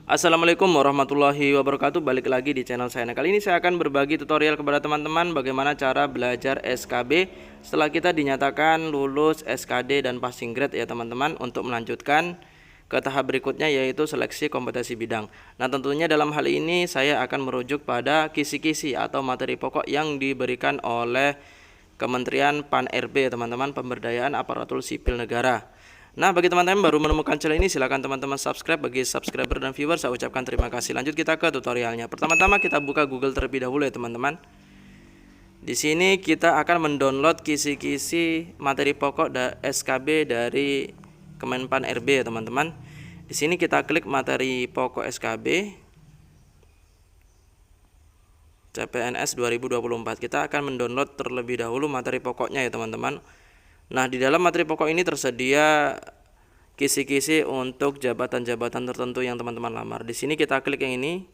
Assalamualaikum warahmatullahi wabarakatuh. Balik lagi di channel saya. Nah, kali ini saya akan berbagi tutorial kepada teman-teman bagaimana cara belajar SKB setelah kita dinyatakan lulus SKD dan passing grade ya teman-teman, untuk melanjutkan ke tahap berikutnya, yaitu seleksi kompetensi bidang. Nah, tentunya dalam hal ini saya akan merujuk pada kisi-kisi atau materi pokok yang diberikan oleh Kementerian Pan-RB ya teman-teman, Pemberdayaan Aparatur Sipil Negara. Nah, bagi teman-teman baru menemukan channel ini, silahkan teman-teman subscribe. Bagi subscriber dan viewer, saya ucapkan terima kasih. Lanjut kita ke tutorialnya. Pertama-tama kita buka Google terlebih dahulu ya teman-teman. Di sini kita akan mendownload kisi-kisi materi pokok SKB dari Kemenpan RB ya teman-teman. Di sini kita klik materi pokok SKB CPNS 2024. Kita akan mendownload terlebih dahulu materi pokoknya ya teman-teman. Nah, di dalam materi pokok ini tersedia kisi-kisi untuk jabatan-jabatan tertentu yang teman-teman lamar. Di sini kita klik yang ini.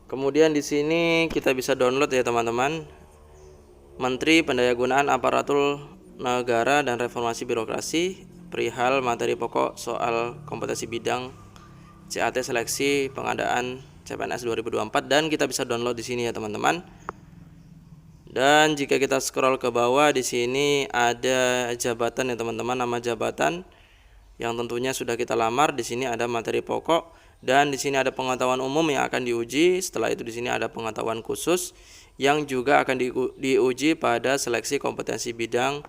Kemudian di sini kita bisa download ya teman-teman. Menteri Pendayagunaan Aparatur Negara dan Reformasi Birokrasi perihal materi pokok soal kompetensi bidang CAT seleksi pengadaan CPNS 2024, dan kita bisa download di sini ya teman-teman. Dan jika kita scroll ke bawah, di sini ada jabatan ya teman-teman, nama jabatan yang tentunya sudah kita lamar. Di sini ada materi pokok, dan di sini ada pengetahuan umum yang akan diuji. Setelah itu di sini ada pengetahuan khusus yang juga akan diuji pada seleksi kompetensi bidang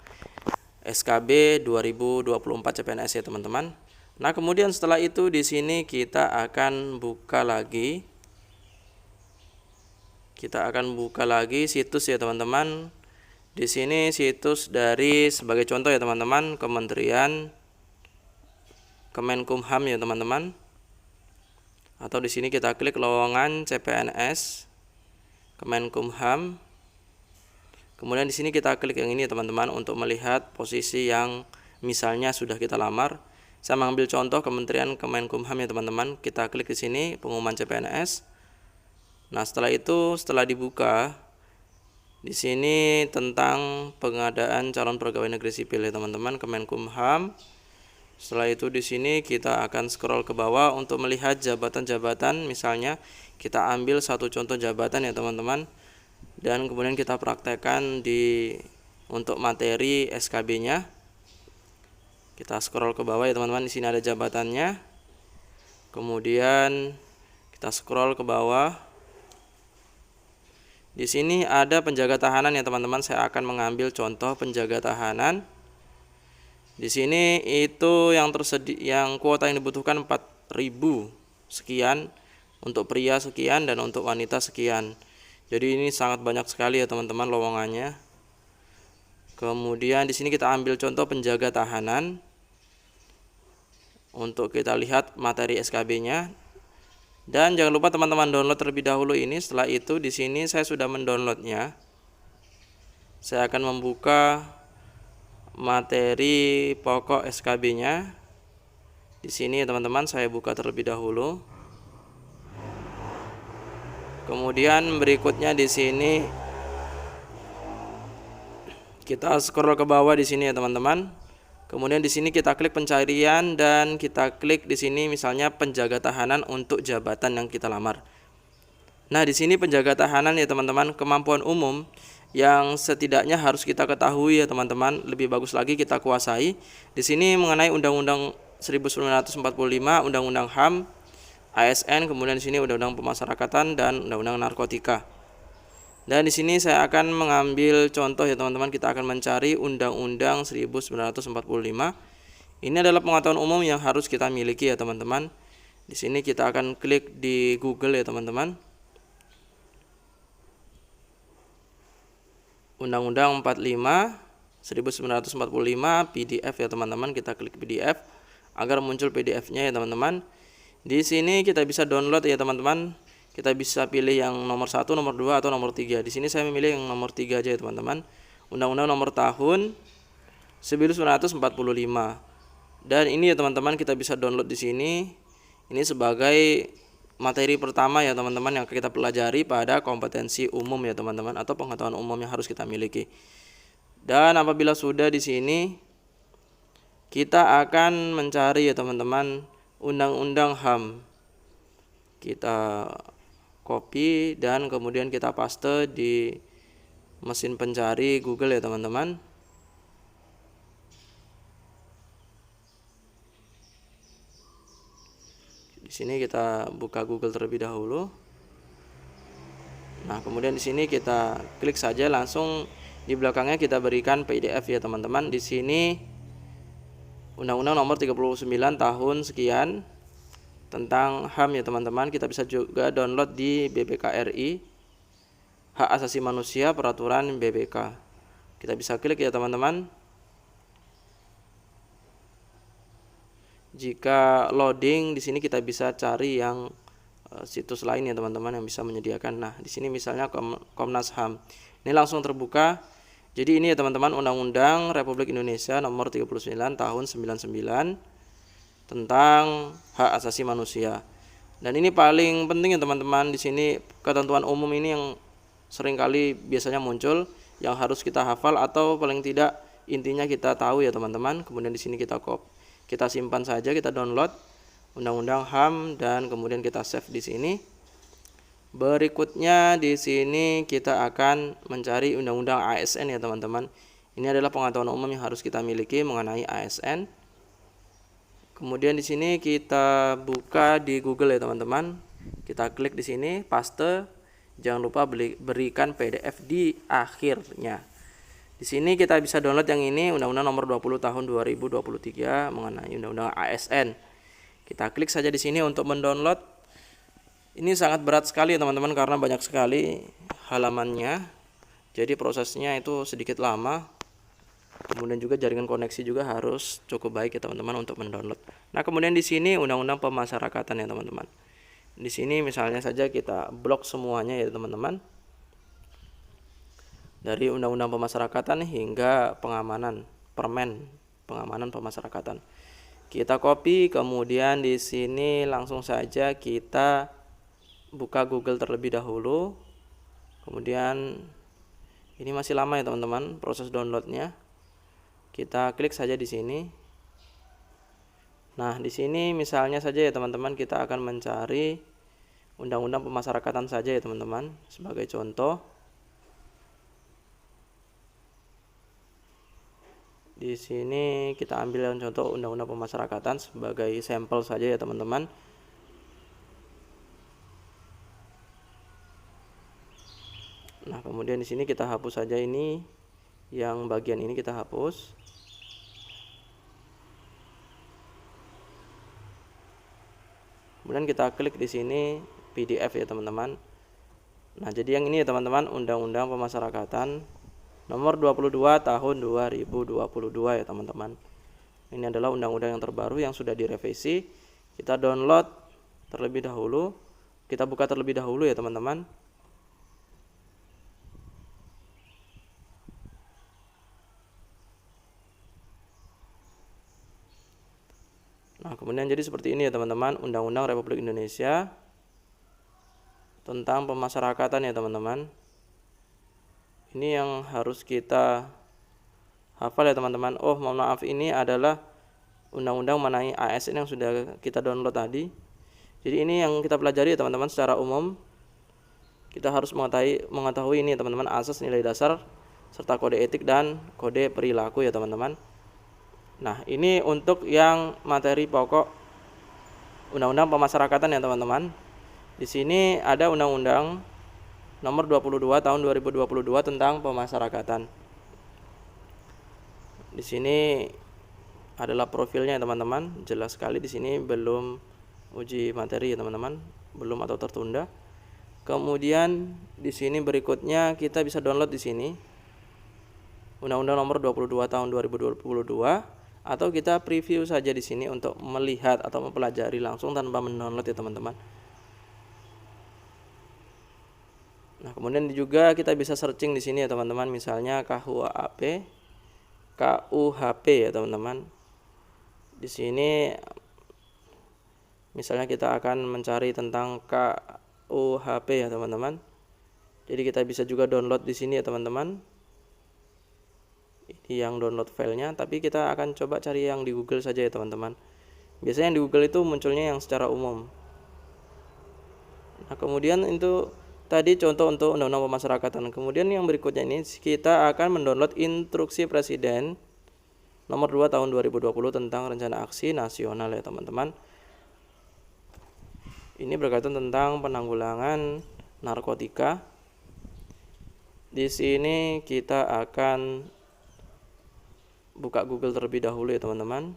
SKB 2024 CPNS ya teman-teman. Nah, kemudian setelah itu di sini kita akan buka lagi. Situs ya teman-teman. Di sini situs dari, sebagai contoh ya teman-teman, Kementerian Kemenkumham ya teman-teman. Atau di sini kita klik lowongan CPNS Kemenkumham. Kemudian di sini kita klik yang ini ya teman-teman, untuk melihat posisi yang misalnya sudah kita lamar. Saya mengambil contoh Kementerian Kemenkumham ya teman-teman. Kita klik di sini pengumuman CPNS. Nah, setelah dibuka, di sini tentang pengadaan calon pegawai negeri sipil ya teman-teman, Kemenkumham. Setelah itu di sini kita akan scroll ke bawah untuk melihat jabatan-jabatan. Misalnya kita ambil satu contoh jabatan ya teman-teman, dan kemudian kita praktekkan untuk materi SKB-nya. Kita scroll ke bawah ya teman-teman. Di sini ada jabatannya. Kemudian kita scroll ke bawah. Di sini ada penjaga tahanan ya teman-teman. Saya akan mengambil contoh penjaga tahanan. Di sini itu yang kuota yang dibutuhkan 4.000 sekian, untuk pria sekian dan untuk wanita sekian. Jadi ini sangat banyak sekali ya teman-teman lowongannya. Kemudian di sini kita ambil contoh penjaga tahanan untuk kita lihat materi SKB-nya. Dan jangan lupa teman-teman download terlebih dahulu ini. Setelah itu di sini saya sudah mendownloadnya. Saya akan membuka materi pokok SKB-nya. Di sini ya teman-teman, saya buka terlebih dahulu. Kemudian berikutnya di sini kita scroll ke bawah di sini ya teman-teman. Kemudian di sini kita klik pencarian, dan kita klik di sini misalnya penjaga tahanan untuk jabatan yang kita lamar. Nah, di sini penjaga tahanan ya teman-teman, kemampuan umum yang setidaknya harus kita ketahui ya teman-teman, lebih bagus lagi kita kuasai. Di sini mengenai Undang-Undang 1945, Undang-Undang HAM, ASN, kemudian di sini Undang-Undang Pemasyarakatan dan Undang-Undang Narkotika. Dan di sini saya akan mengambil contoh ya teman-teman. Kita akan mencari Undang-Undang 1945. Ini adalah pengetahuan umum yang harus kita miliki ya teman-teman. Di sini kita akan klik di Google ya teman-teman. Undang-Undang 45 1945 PDF ya teman-teman. Kita klik PDF agar muncul PDF-nya ya teman-teman. Di sini kita bisa download ya teman-teman. Kita bisa pilih yang nomor 1, nomor 2 atau nomor 3. Di sini saya memilih yang nomor 3 aja ya teman-teman. Undang-Undang nomor tahun 1945. Dan ini ya teman-teman, kita bisa download di sini. Ini sebagai materi pertama ya teman-teman yang kita pelajari pada kompetensi umum ya teman-teman, atau pengetahuan umum yang harus kita miliki. Dan apabila sudah di sini, kita akan mencari ya teman-teman Undang-Undang HAM. kita copy dan kemudian kita paste di mesin pencari Google ya teman-teman. Di sini kita buka Google terlebih dahulu. Nah, kemudian di sini kita klik saja, langsung di belakangnya kita berikan PDF ya teman-teman. Di sini Undang-Undang Nomor 39 Tahun sekian tentang HAM ya teman-teman. Kita bisa juga download di BBKRI, Hak Asasi Manusia Peraturan BBK. Kita bisa klik ya teman-teman. Jika loading di sini kita bisa cari yang situs lain ya teman-teman yang bisa menyediakan. Nah, di sini misalnya Komnas HAM. Ini langsung terbuka. Jadi ini ya teman-teman, Undang-Undang Republik Indonesia Nomor 39 Tahun 99 tentang hak asasi manusia. Dan ini paling penting ya teman-teman, di sini ketentuan umum ini yang seringkali biasanya muncul yang harus kita hafal atau paling tidak intinya kita tahu ya teman-teman. Kemudian di sini kita simpan saja, kita download Undang-Undang HAM dan kemudian kita save di sini. Berikutnya di sini kita akan mencari Undang-Undang ASN ya teman-teman. Ini adalah pengetahuan umum yang harus kita miliki mengenai ASN. Kemudian di sini kita buka di Google ya teman-teman. Kita klik di sini, paste. Jangan lupa berikan PDF di akhirnya. Di sini kita bisa download yang ini, Undang-Undang Nomor 20 Tahun 2023 mengenai Undang-Undang ASN. Kita klik saja di sini untuk mendownload. Ini sangat berat sekali ya teman-teman karena banyak sekali halamannya. Jadi prosesnya itu sedikit lama. Kemudian juga jaringan koneksi juga harus cukup baik ya teman-teman untuk mendownload. Nah, kemudian di sini Undang-Undang Pemasyarakatan ya teman-teman. Di sini misalnya saja kita blok semuanya ya teman-teman. Dari Undang-Undang Pemasyarakatan hingga pengamanan pengamanan pemasyarakatan. Kita copy, kemudian di sini langsung saja kita buka Google terlebih dahulu. Kemudian ini masih lama ya teman-teman proses downloadnya. Kita klik saja di sini. Nah, di sini misalnya saja ya teman-teman kita akan mencari Undang-Undang Pemasyarakatan saja ya teman-teman sebagai contoh. Di sini kita ambil yang contoh Undang-Undang Pemasyarakatan sebagai sampel saja ya teman-teman. Nah, kemudian di sini kita hapus saja ini, yang bagian ini kita hapus. Kemudian kita klik di sini PDF ya teman-teman. Nah, jadi yang ini ya teman-teman, Undang-Undang Pemasyarakatan Nomor 22 Tahun 2022 ya teman-teman. Ini adalah undang-undang yang terbaru yang sudah direvisi. Kita download terlebih dahulu. Kita buka terlebih dahulu ya teman-teman. Nah, kemudian jadi seperti ini ya teman-teman, Undang-Undang Republik Indonesia tentang pemasyarakatan ya teman-teman. Ini yang harus kita hafal ya teman-teman. Oh, mohon maaf, ini adalah undang-undang mengenai ASN yang sudah kita download tadi. Jadi ini yang kita pelajari ya teman-teman secara umum. Kita harus mengetahui ini ya teman-teman, asas nilai dasar serta kode etik dan kode perilaku ya teman-teman. Nah, ini untuk yang materi pokok Undang-Undang Pemasyarakatan ya teman-teman. Di sini ada Undang-Undang Nomor 22 Tahun 2022 tentang pemasyarakatan. Di sini adalah profilnya ya teman-teman. Jelas sekali di sini belum uji materi ya teman-teman, belum atau tertunda. Kemudian di sini berikutnya kita bisa download di sini Undang-Undang Nomor 22 Tahun 2022 atau kita preview saja di sini untuk melihat atau mempelajari langsung tanpa mendownload ya teman-teman. Nah, kemudian juga kita bisa searching di sini ya teman-teman, misalnya KUHP ya teman-teman. Di sini misalnya kita akan mencari tentang KUHP ya teman-teman. Jadi kita bisa juga download di sini ya teman-teman. Ini yang download filenya, tapi kita akan coba cari yang di Google saja ya teman-teman. Biasanya yang di Google itu munculnya yang secara umum. Nah, kemudian itu tadi contoh untuk undang-undang pemasyarakatan. Kemudian yang berikutnya ini kita akan mendownload instruksi Presiden nomor 2 tahun 2020 tentang rencana aksi nasional ya teman-teman. Ini berkaitan tentang penanggulangan narkotika. Di sini kita akan buka Google terlebih dahulu ya teman-teman.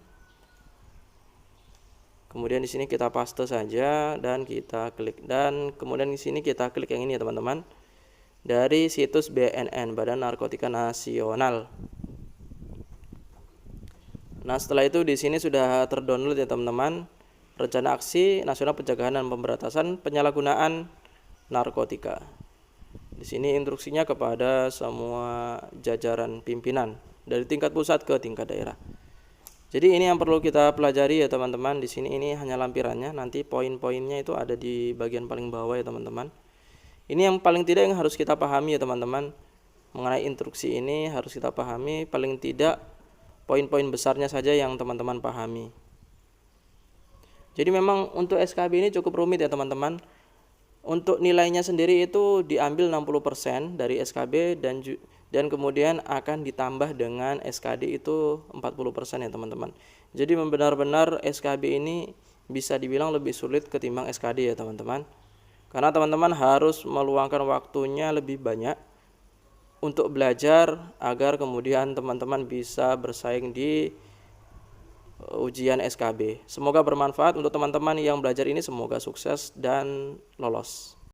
Kemudian di sini kita paste saja dan kita klik, dan kemudian di sini kita klik yang ini ya teman-teman. Dari situs BNN, Badan Narkotika Nasional. Nah, setelah itu di sini sudah terdownload ya teman-teman, rencana aksi nasional pencegahan dan pemberantasan penyalahgunaan narkotika. Di sini instruksinya kepada semua jajaran pimpinan dari tingkat pusat ke tingkat daerah. Jadi ini yang perlu kita pelajari ya teman-teman. Di sini ini hanya lampirannya, nanti poin-poinnya itu ada di bagian paling bawah ya teman-teman. Ini yang paling tidak yang harus kita pahami ya teman-teman. Mengenai instruksi ini harus kita pahami, paling tidak poin-poin besarnya saja yang teman-teman pahami. Jadi memang untuk SKB ini cukup rumit ya teman-teman. Untuk nilainya sendiri itu diambil 60% dari SKB dan kemudian akan ditambah dengan SKD itu 40% ya teman-teman. Jadi benar-benar SKB ini bisa dibilang lebih sulit ketimbang SKD ya teman-teman. Karena teman-teman harus meluangkan waktunya lebih banyak untuk belajar agar kemudian teman-teman bisa bersaing di ujian SKB. Semoga bermanfaat untuk teman-teman yang belajar ini, semoga sukses dan lolos.